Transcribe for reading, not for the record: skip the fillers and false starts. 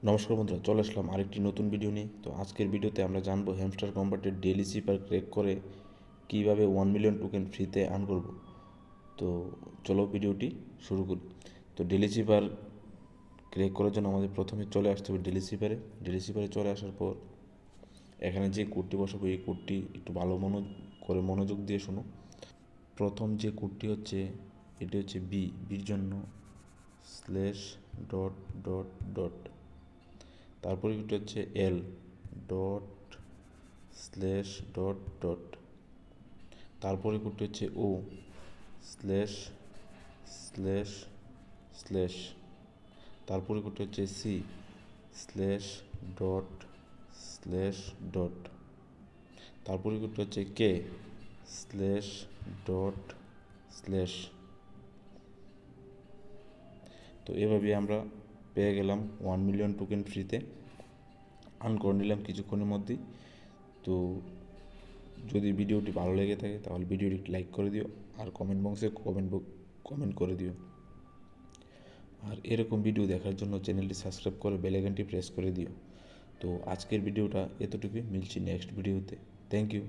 নমস্কার বন্ধুরা, চলে আসলাম আরেকটি নতুন ভিডিও নিয়ে। তো আজকের ভিডিওতে আমরা জানবো হ্যামস্টার কম্বাটের ডেইলি সিপার ক্র্যাক করে কীভাবে 1 মিলিয়ন টোকেন ফ্রিতে আর্ন করব। তো চলো ভিডিওটি শুরু করি। তো ডেইলি সিপার ক্র্যাক করার জন্য আমাদের প্রথমে চলে আসতে হবে ডেইলি সিপারে চলে আসার পর এখানে যে কোডটি বসাবো এই কোডটি একটু ভালো মনোযোগ দিয়ে শোনো। প্রথম যে কোডটি হচ্ছে এটি হচ্ছে বির জন্য স্ল্যাশ ডট ডট ডট, তারপরে এটা হচ্ছে L dot slash dot dot, তারপরে কোডটি হচ্ছে ও স্ল্যাশ স্ল্যাশ স্ল্যাশ, তারপরে কোডটি হচ্ছে C slash dot slash dot, তারপরে কোডটি হচ্ছে কে স্ল্যাশ ডট স্ল্যাশ। তো এভাবে আমরা পেয়ে গেলাম 1 মিলিয়ন টোকেন ফ্রিতে আর্ন করে নিলাম কিছুক্ষণের মধ্যেই। তো যদি ভিডিওটি ভালো লেগে থাকে তাহলে ভিডিওটি লাইক করে দিও আর কমেন্ট বক্সে কমেন্ট করে দিও। আর এরকম ভিডিও দেখার জন্য চ্যানেলটি সাবস্ক্রাইব করে বেল আইকনটি প্রেস করে দিও। তো আজকের ভিডিওটা এতটুকুই, মিলছি নেক্সট ভিডিওতে। Thank you.